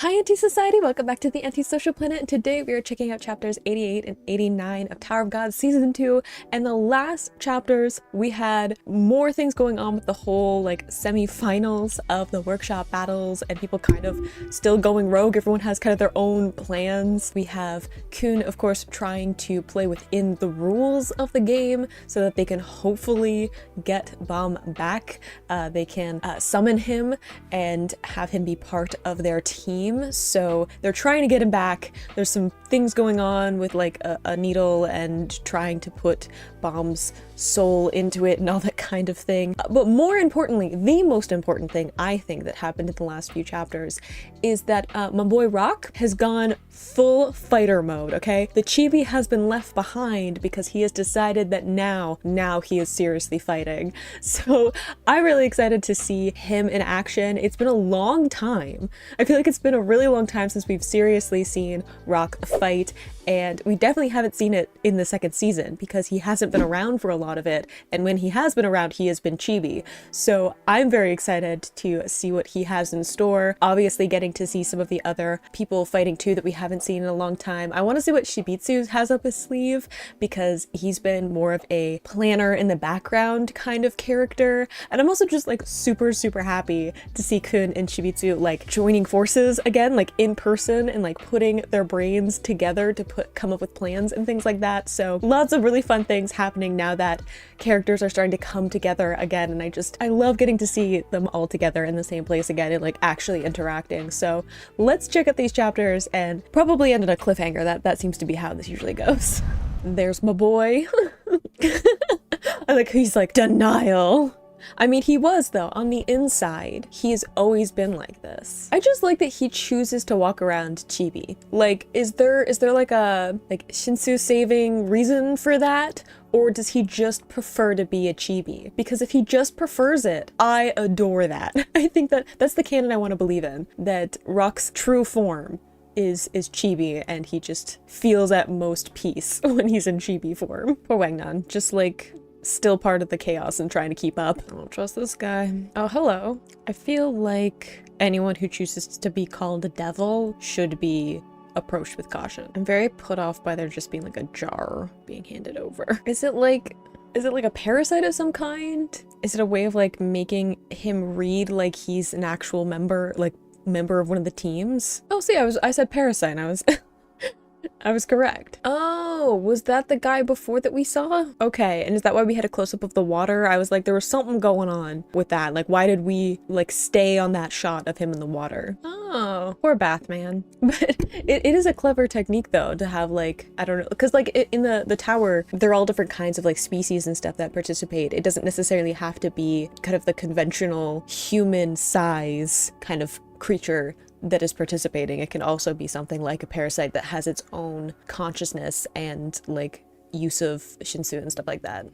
Hi Anti-Society, welcome back to the Anti-Social Planet, and today we are checking out chapters 88 and 89 of Tower of Gods Season 2, and the last chapters we had more things going on with the whole like semi-finals of the workshop battles and people kind of still going rogue. Everyone has kind of their own plans. We have Kun, of course, trying to play within the rules of the game so that they can hopefully get Bam back. They can summon him and have him be part of their team. So they're trying to get him back. There's some things going on with like a needle and trying to put Bam's soul into it and all that kind of thing. But more importantly, the most important thing I think that happened in the last few chapters is that my boy Rock has gone full fighter mode, okay? The chibi has been left behind because he has decided that now he is seriously fighting. So I'm really excited to see him in action. It's been a long time. I feel like it's been a really long time since we've seriously seen Rock fight, and we definitely haven't seen it in the second season because he hasn't been around for a lot of it, and when he has been around he has been chibi. So I'm very excited to see what he has in store. Obviously getting to see some of the other people fighting too that we haven't seen in a long time. I want to see what Shibitsu has up his sleeve because he's been more of a planner in the background kind of character, and I'm also just like super happy to see Kun and Shibitsu like joining forces again, like in person, and like putting their brains together to come up with plans and things like that. So lots of really fun things happening now that characters are starting to come together again, and I love getting to see them all together in the same place again and like actually interacting. So let's check out these chapters and probably end on a cliffhanger. That seems to be how this usually goes. There's my boy. I like he's like denial. I mean, he was though. On the inside, he's always been like this. I just like that he chooses to walk around chibi. Like, is there like a Shinsu saving reason for that? Or does he just prefer to be a chibi? Because if he just prefers it, I adore that. I think that's the canon I want to believe in. That Rock's true form is chibi, and he just feels at most peace when he's in chibi form. Poor Wangnan, just like still part of the chaos and trying to keep up. I don't trust this guy. Oh, hello. I feel like anyone who chooses to be called a devil should be approached with caution. I'm very put off by there just being like a jar being handed over. Is it like a parasite of some kind? Is it a way of like making him read like he's an actual member of one of the teams? Oh, see, I said parasite and I was correct. Oh, was that the guy before that we saw? Okay, and is that why we had a close-up of the water? I was like, there was something going on with that. Like, why did we like stay on that shot of him in the water? Oh, poor Bathman. But it is a clever technique though to have like, I don't know, because like in the tower, they're all different kinds of like species and stuff that participate. It doesn't necessarily have to be kind of the conventional human size kind of creature that is participating. It can also be something like a parasite that has its own consciousness and like use of Shinsu and stuff like that.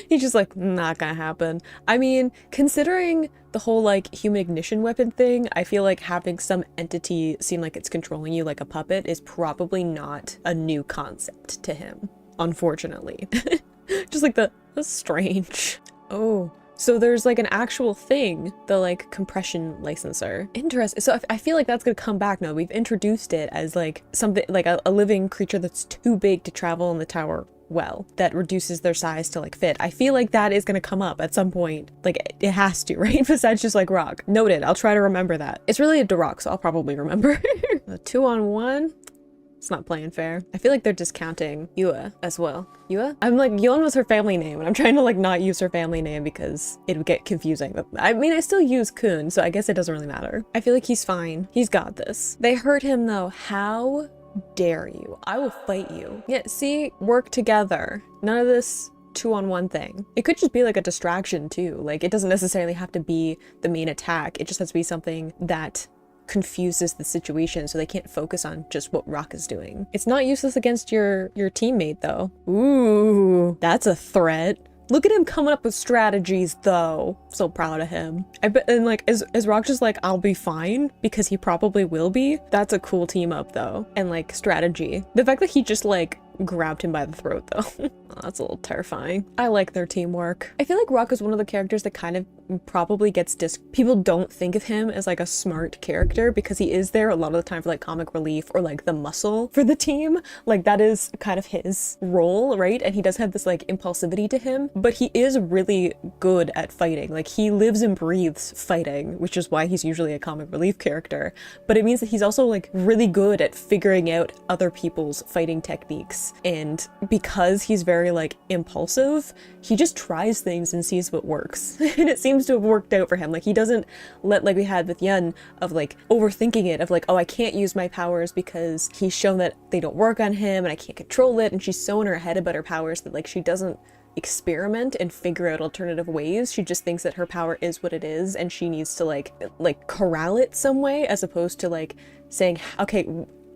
He's just like, not gonna happen. I mean, considering the whole like human ignition weapon thing, I feel like having some entity seem like it's controlling you like a puppet is probably not a new concept to him, unfortunately. Just like that's strange. Oh. So there's like an actual thing, the like compression licenser. Interesting. So I feel like that's gonna come back now. We've introduced it as like something like a living creature that's too big to travel in the tower well, that reduces their size to like fit. I feel like that is gonna come up at some point. Like it has to, right? Besides just like Rock. Noted. I'll try to remember that. It's related to Rock, so I'll probably remember. A 2-on-1. It's not playing fair. I feel like they're discounting Yua as well. Yua? I'm like, Yon was her family name, and I'm trying to like not use her family name because it would get confusing. I mean, I still use Kun, so I guess it doesn't really matter. I feel like he's fine. He's got this. They hurt him though. How dare you? I will fight you. Yeah, see? Work together. None of this 2-on-1 thing. It could just be like a distraction too. Like, it doesn't necessarily have to be the main attack. It just has to be something that confuses the situation so they can't focus on just what Rock is doing. It's not useless against your teammate though. Ooh, that's a threat. Look at him coming up with strategies though. So proud of him. I bet, and like, is Rock just like, I'll be fine? Because he probably will be. That's a cool team up though. And like strategy. The fact that he just like grabbed him by the throat though. Oh, that's a little terrifying. I like their teamwork. I feel like Rock is one of the characters that kind of probably gets people don't think of him as like a smart character because he is there a lot of the time for like comic relief or like the muscle for the team. Like that is kind of his role, right? And he does have this like impulsivity to him, but he is really good at fighting. Like he lives and breathes fighting, which is why he's usually a comic relief character. But it means that he's also like really good at figuring out other people's fighting techniques. And because he's very like impulsive, he just tries things and sees what works. And it seems to have worked out for him. Like he doesn't let, like we had with Yun, of like overthinking it, of like, oh, I can't use my powers because he's shown that they don't work on him and I can't control it. And she's so in her head about her powers that like she doesn't experiment and figure out alternative ways. She just thinks that her power is what it is and she needs to like corral it some way, as opposed to like saying, okay,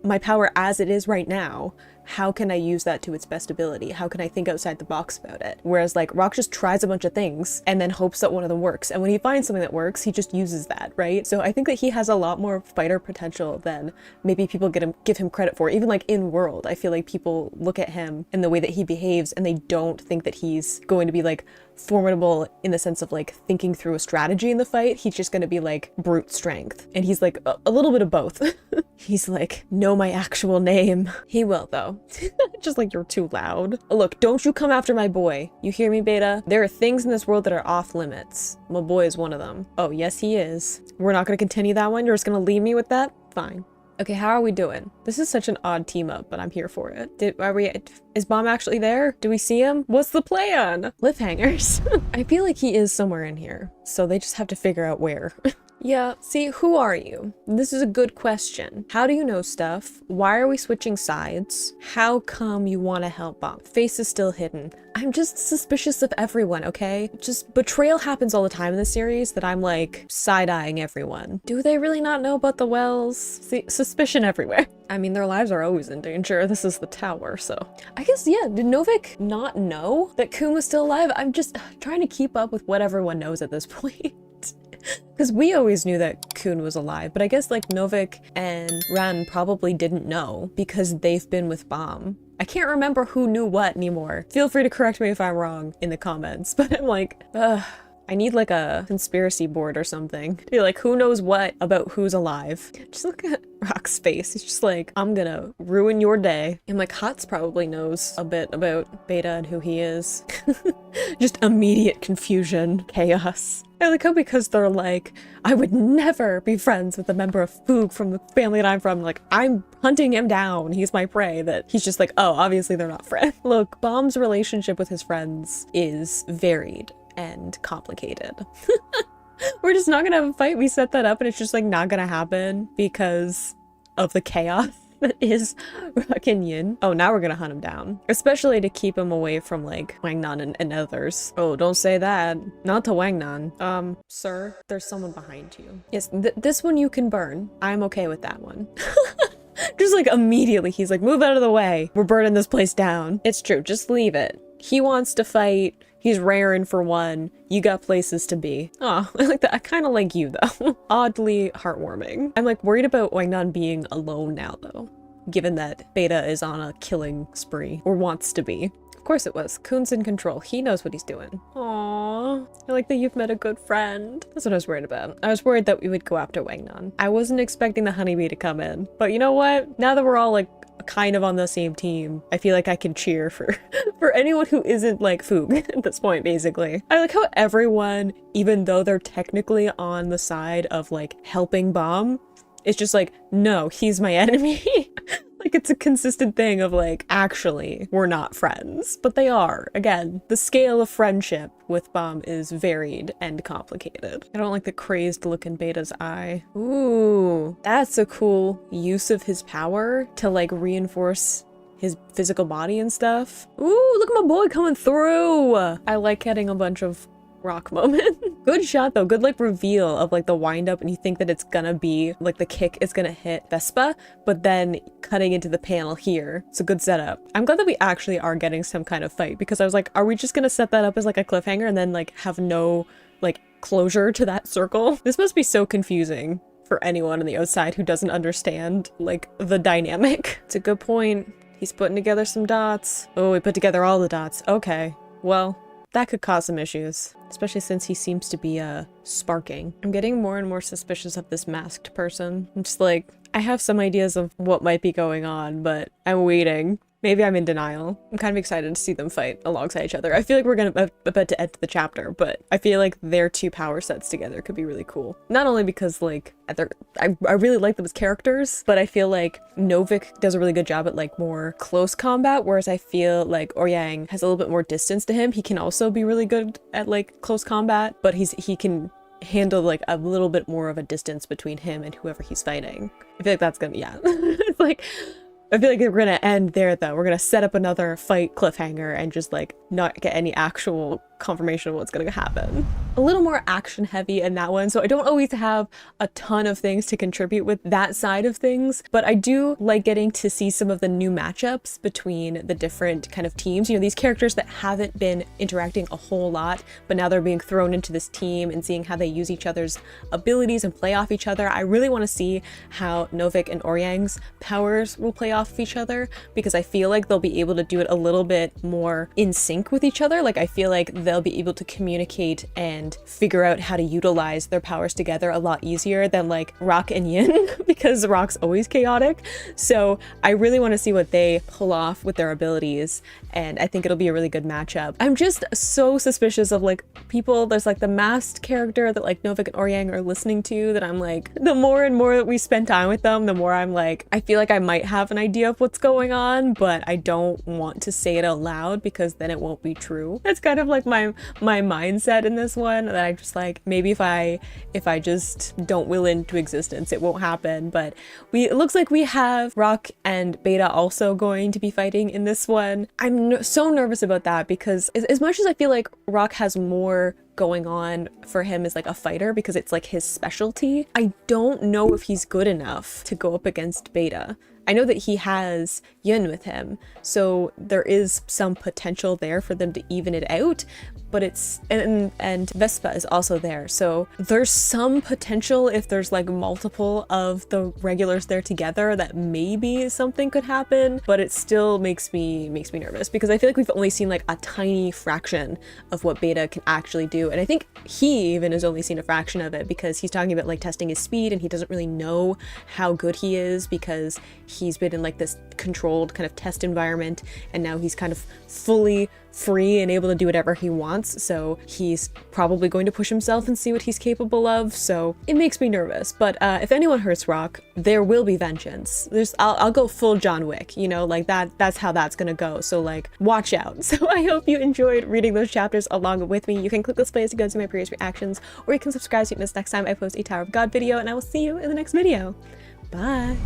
my power as it is right now, how can I use that to its best ability? How can I think outside the box about it? Whereas like Rock just tries a bunch of things and then hopes that one of them works. And when he finds something that works, he just uses that, right? So I think that he has a lot more fighter potential than maybe people give him credit for. Even like in World, I feel like people look at him and the way that he behaves and they don't think that he's going to be like formidable in the sense of like thinking through a strategy in the fight. He's just going to be like brute strength. And he's like a little bit of both. He's like, know my actual name. He will though. Just like, you're too loud. Look, don't you come after my boy. You hear me, Beta? There are things in this world that are off limits. My boy is one of them. Oh, yes, he is. We're not going to continue that one? You're just going to leave me with that? Fine. Okay, how are we doing? This is such an odd team up, but I'm here for it. Is Bomb actually there? Do we see him? What's the plan? Cliffhangers. I feel like he is somewhere in here, so they just have to figure out where. Yeah, see, who are you? This is a good question. How do you know stuff? Why are we switching sides? How come you want to help Bomb? Face is still hidden. I'm just suspicious of everyone, okay? Just betrayal happens all the time in this series that I'm like side-eyeing everyone. Do they really not know about the wells? See, suspicion everywhere. I mean, their lives are always in danger. This is the tower, so. I guess, yeah, did Novik not know that Kun was still alive? I'm just trying to keep up with what everyone knows at this point. Because we always knew that Kun was alive, but I guess like Novik and Ran probably didn't know because they've been with Bomb. I can't remember who knew what anymore. Feel free to correct me if I'm wrong in the comments, but I'm like, I need like a conspiracy board or something. To be like, who knows what about who's alive? Just look at Rock's face. He's just like, I'm gonna ruin your day. And like Hotz probably knows a bit about Beta and who he is. Just immediate confusion, chaos. I like how because they're like, I would never be friends with a member of Foog from the family that I'm from. Like, I'm hunting him down. He's my prey. That he's just like, oh, obviously they're not friends. Look, Bomb's relationship with his friends is varied and complicated. We're just not gonna have a fight. We set that up and it's just like not gonna happen because of the chaos that is Rock and Yin. Oh, now we're gonna hunt him down. Especially to keep him away from like Wangnan and others. Oh, don't say that. Not to Wangnan. Sir, there's someone behind you. Yes, this one you can burn. I'm okay with that one. Just like immediately he's like, move out of the way. We're burning this place down. It's true, just leave it. He wants to fight. He's raring for one. You got places to be. Oh, I like that. I kind of like you though. Oddly heartwarming. I'm like worried about Wangnan being alone now though, given that Beta is on a killing spree, or wants to be. Of course it was. Kun's in control. He knows what he's doing. Aww. I like that you've met a good friend. That's what I was worried about. I was worried that we would go after Wangnan. I wasn't expecting the honeybee to come in. But you know what? Now that we're all like kind of on the same team, I feel like I can cheer for for anyone who isn't like Foog at this point, basically. I like how everyone, even though they're technically on the side of like helping Bomb, it's just like, no, he's my enemy. Like it's a consistent thing of like, actually, we're not friends, but they are. Again, the scale of friendship with Bomb is varied and complicated. I don't like the crazed look in Beta's eye. Ooh, that's a cool use of his power to like reinforce his physical body and stuff. Ooh, look at my boy coming through. I like getting a bunch of Rock moment. Good shot though, good like reveal of like the wind up and you think that it's gonna be like the kick is gonna hit Vespa, but then cutting into the panel here. It's a good setup. I'm glad that we actually are getting some kind of fight because I was like, are we just gonna set that up as like a cliffhanger and then like have no like closure to that circle? This must be so confusing for anyone on the outside who doesn't understand like the dynamic. It's a good point. He's putting together some dots. Oh, he put together all the dots. Okay. Well, that could cause some issues, especially since he seems to be, sparking. I'm getting more and more suspicious of this masked person. I'm just like, I have some ideas of what might be going on, but I'm waiting. Maybe I'm in denial. I'm kind of excited to see them fight alongside each other. I feel like we're gonna about to end the chapter, but I feel like their two power sets together could be really cool. Not only because like I really like them as characters, but I feel like Novik does a really good job at like more close combat, whereas I feel like Oryang has a little bit more distance to him. He can also be really good at like close combat, but he can handle like a little bit more of a distance between him and whoever he's fighting. I feel like that's gonna, yeah. It's like, I feel like we're gonna end there though. We're gonna set up another fight cliffhanger and just like not get any actual confirmation of what's gonna happen. A little more action heavy in that one, so I don't always have a ton of things to contribute with that side of things, but I do like getting to see some of the new matchups between the different kind of teams. You know, these characters that haven't been interacting a whole lot, but now they're being thrown into this team and seeing how they use each other's abilities and play off each other. I really want to see how Novik and Oryang's powers will play off of each other, because I feel like they'll be able to do it a little bit more in sync with each other. Like I feel like they'll be able to communicate and figure out how to utilize their powers together a lot easier than like Rock and Yin, because Rock's always chaotic. So I really want to see what they pull off with their abilities, and I think it'll be a really good matchup. I'm just so suspicious of like people, there's like the masked character that like Novik and Oryang are listening to, that I'm like, the more and more that we spend time with them, the more I'm like, I feel like I might have an idea of what's going on, but I don't want to say it out loud because then it won't be true. That's kind of like my mindset in this one, that I just like, maybe if I just don't will into existence, it won't happen. But it looks like we have Rock and Beta also going to be fighting in this one. I'm so nervous about that, because as much as I feel like Rock has more going on for him as like a fighter because it's like his specialty, I don't know if he's good enough to go up against Beta. I know that he has Yun with him, so there is some potential there for them to even it out, but it's, and Vespa is also there, so there's some potential if there's like multiple of the regulars there together that maybe something could happen, but it still makes me nervous because I feel like we've only seen like a tiny fraction of what Beta can actually do, and I think he even has only seen a fraction of it because he's talking about like testing his speed and he doesn't really know how good he is because he's been in like this controlled kind of test environment, and now he's kind of fully free and able to do whatever he wants, so he's probably going to push himself and see what he's capable of, so it makes me nervous. But if anyone hurts Rock, there will be vengeance. I'll go full John Wick, you know, like that's how that's gonna go, so like watch out. So I hope you enjoyed reading those chapters along with me. You can click this play to go see my previous reactions, or you can subscribe so you don't miss next time I post a Tower of God video, and I will see you in the next video. Bye!